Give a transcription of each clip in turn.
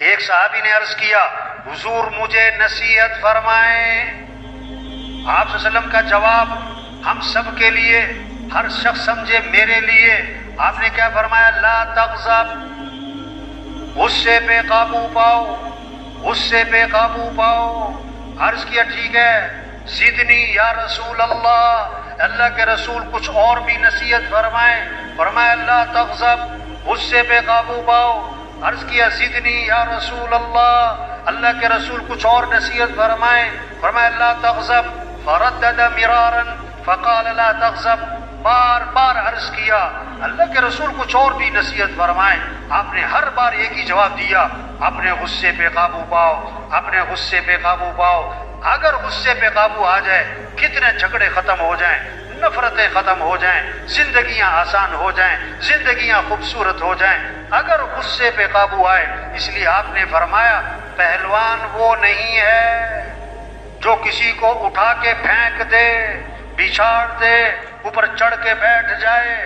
ایک صحابی نے عرض کیا حضور مجھے نصیحت فرمائیں۔ آپ صلی اللہ علیہ وسلم کا جواب ہم سب کے لیے، ہر شخص سمجھے میرے لیے، آپ نے کیا فرمایا؟ لا تغضب، غصے پہ قابو پاؤ، غصے پہ قابو پاؤ۔ عرض کیا ٹھیک ہے، زدنی یا رسول اللہ، اللہ کے رسول کچھ اور بھی نصیحت فرمائیں۔ فرمایا لا تغضب، غصے پہ قابو پاؤ۔ عرض کیا زدنی یا رسول اللہ، اللہ کے رسول کچھ اور نصیحت فرمائیں۔ فرمایا لا تغضب، فردد مرارا فقال لا تغضب، بار بار عرض کیا اللہ کے رسول کچھ اور بھی نصیحت فرمائیں۔ آپ نے ہر بار ایک ہی جواب دیا، اپنے غصے پہ قابو پاؤ، اپنے غصے پہ قابو پاؤ۔ اگر غصے پہ قابو آ جائے، کتنے جھگڑے ختم ہو جائیں، نفرتیں ختم ہو جائیں، زندگیاں آسان ہو جائیں، زندگیاں خوبصورت ہو جائیں، اگر غصے پہ قابو آئے۔ اس لیے آپ نے فرمایا پہلوان وہ نہیں ہے جو کسی کو اٹھا کے پھینک دے، بچھاڑ دے، اوپر چڑھ کے بیٹھ جائے۔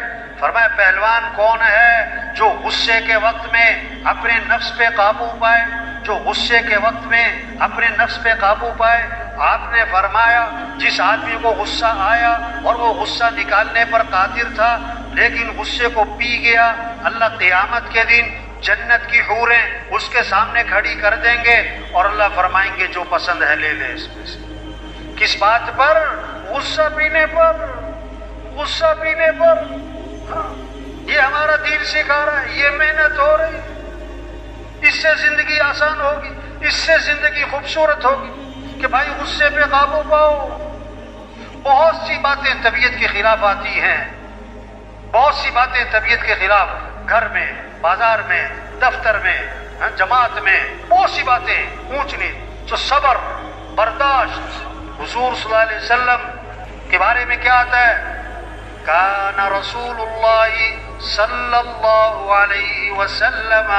فرمایا پہلوان کون ہے؟ جو غصے کے وقت میں اپنے نفس پہ قابو پائے، جو غصے کے وقت میں اپنے نفس پہ قابو پائے۔ آپ نے فرمایا جس آدمی کو غصہ آیا اور وہ غصہ نکالنے پر قادر تھا لیکن غصے کو پی گیا، اللہ قیامت کے دن جنت کی حوریں اس کے سامنے کھڑی کر دیں گے اور اللہ فرمائیں گے جو پسند ہے لے لے اس میں سے۔ کس بات پر؟ غصہ پینے پر، غصہ پینے پر۔ یہ ہمارا دین سکھا رہا ہے، یہ محنت ہو رہی، اس سے زندگی آسان ہوگی، اس سے زندگی خوبصورت ہوگی کہ بھائی غصے پہ قابو پاؤ۔ بہت سی باتیں طبیعت کے خلاف آتی ہیں، بہت سی باتیں طبیعت کے خلاف، گھر میں، بازار میں، دفتر میں، جماعت میں، بہت سی باتیں اونچ نیچ، جو صبر، برداشت۔ حضور صلی اللہ علیہ وسلم کے بارے میں کیا آتا ہے؟ کان رسول اللہ صلی اللہ علیہ وسلم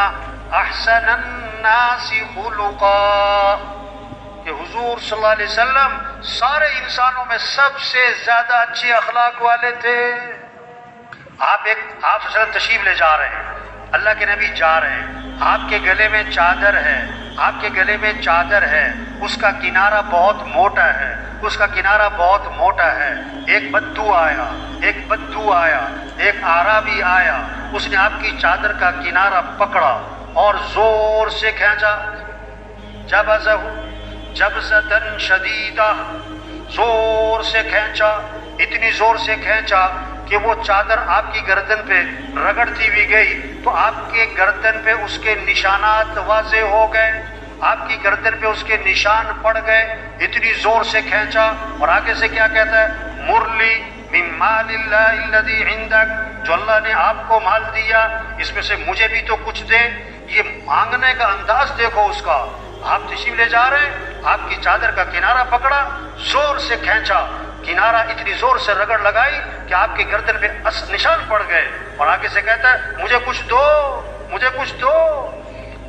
احسن الناس خلقا، کہ حضور صلی اللہ علیہ وسلم سارے انسانوں میں سب سے زیادہ اچھے اخلاق والے تھے۔ آپ صلی اللہ علیہ وسلم تشریف لے جا رہے ہیں، اللہ کے نبی جا رہے ہیں، آپ کے گلے میں چادر ہے، آپ کے گلے میں چادر ہے، اس کا کنارہ بہت موٹا ہے، اس کا کنارہ بہت موٹا ہے۔ ایک بدو آیا، ایک بدو آیا، ایک اعرابی آیا، اس نے آپ کی چادر کا کنارہ پکڑا اور زور سے کھینچا، جبزہ جبزۃ شدیدہ، زور سے کھینچا، اتنی زور سے کھینچا کہ وہ چادر آپ کی گردن پہ رگڑتی ہوئی گئی تو آپ کے گردن پہ اس کے نشانات واضح ہو گئے، آپ کی گردن پہ اس کے نشان پڑ گئے، اتنی زور سے کھینچا۔ اور آگے سے کیا کہتا ہے؟ مرلی من مال اللہ الذی عندک، جو اللہ نے آپ کو مال دیا اس میں سے مجھے بھی تو کچھ دے۔ یہ مانگنے کا انداز دیکھو اس کا۔ آپ تشریف لے جا رہے ہیں، آپ کی چادر کا کنارہ پکڑا، زور سے کھینچا، کنارہ اتنی زور سے رگڑ لگائی کہ آپ کی گردن پہ نشان پڑ گئے، اور آگے سے کہتا ہے مجھے کچھ دو، مجھے کچھ دو۔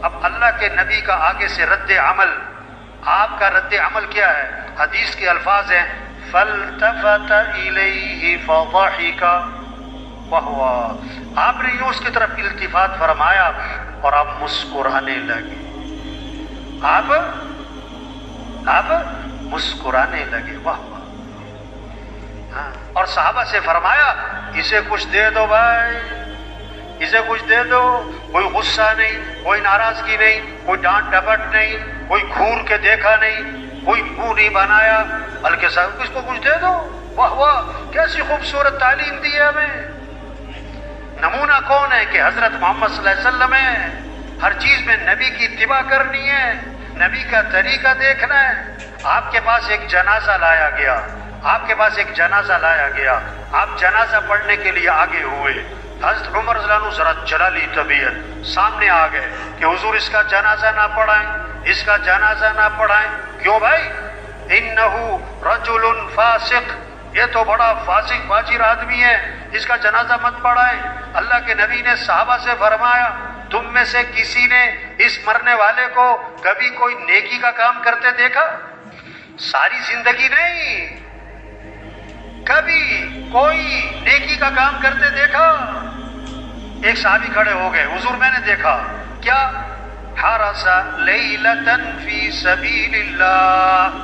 اب اللہ کے نبی کا آگے سے رد عمل، آپ کا رد عمل کیا ہے؟ حدیث کے الفاظ ہیں فَالْتَفَتَ إِلَيْهِ فَضَحِكَ وَهُوَ، آپ نے یوں اس کی طرف التفات فرمایا اور آپ مسکرانے لگے، آپ مسکرانے لگے، واہ واہ۔ اور صحابہ سے فرمایا اسے کچھ دے دو بھائی، اسے کچھ دے دو۔ کوئی غصہ نہیں، کوئی ناراضگی نہیں، کوئی ڈانٹ ڈپٹ نہیں، کوئی گھور کے دیکھا نہیں، کوئی منہ نہیں بنایا، بلکہ صاحب اس کو کچھ دے دو۔ واہ واہ، کیسی خوبصورت تعلیم دی ہے ہمیں۔ نمونہ کون ہے؟ کہ حضرت محمد صلی اللہ علیہ وسلم ہے۔ ہر چیز میں نبی کی اتباع کرنی ہے، نبی کا طریقہ دیکھنا ہے۔ آپ کے پاس ایک جنازہ لایا گیا، آپ کے پاس ایک جنازہ لایا گیا، آپ جنازہ پڑھنے کے لیے آگے ہوئے۔ حضرت عمر رضی اللہ عنہ ذرا جلالی طبیعت سامنے آ گئے کہ حضور اس کا جنازہ نہ پڑھائیں، اس کا جنازہ نہ پڑھائیں۔ کیوں بھائی؟ انہ رجل فاسق، یہ تو بڑا فاسق فاجر آدمی ہے، اس کا جنازہ مت پڑھائیں۔ اللہ کے نبی نے صحابہ سے فرمایا تم میں سے کسی نے اس مرنے والے کو کبھی کوئی نیکی کا کام کرتے دیکھا؟ ساری زندگی نہیں، کبھی کوئی نیکی کا کام کرتے دیکھا؟ ایک صحابی کھڑے ہو گئے، حضور میں نے دیکھا۔ کیا؟ حرس لیلۃ فی سبیل اللہ،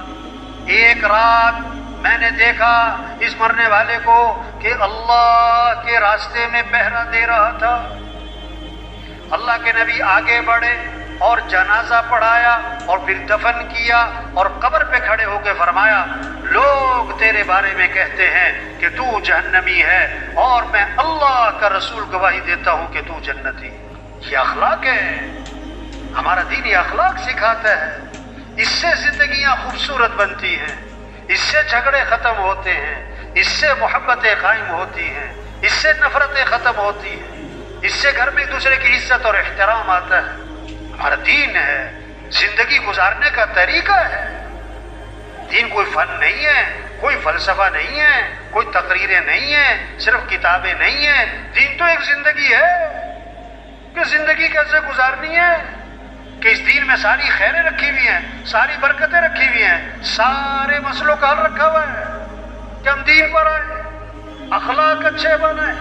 ایک رات میں نے دیکھا اس مرنے والے کو کہ اللہ کے راستے میں پہرا دے رہا تھا۔ اللہ کے نبی آگے بڑھے اور جنازہ پڑھایا اور پھر دفن کیا، اور قبر پہ کھڑے ہو کے فرمایا لوگ تیرے بارے میں کہتے ہیں کہ تو جہنمی ہے، اور میں اللہ کا رسول گواہی دیتا ہوں کہ تو جنتی۔ یہ اخلاق ہے، ہمارا دین یہ اخلاق سکھاتا ہے۔ اس سے زندگیاں خوبصورت بنتی ہیں، اس سے جھگڑے ختم ہوتے ہیں، اس سے محبتیں قائم ہوتی ہیں، اس سے نفرتیں ختم ہوتی ہیں، اس سے گھر میں ایک دوسرے کی عزت اور احترام آتا ہے۔ ہمارا دین ہے، زندگی گزارنے کا طریقہ ہے۔ دین کوئی فن نہیں ہے، کوئی فلسفہ نہیں ہے، کوئی تقریریں نہیں ہیں، صرف کتابیں نہیں ہیں۔ دین تو ایک زندگی ہے کہ زندگی کیسے گزارنی ہے، کہ اس دین میں ساری خیریں رکھی ہوئی ہیں، ساری برکتیں رکھی ہوئی ہیں، سارے مسئلوں کا حل رکھا ہوا ہے کہ ہم دین پر آئیں، اخلاق اچھے بنائیں۔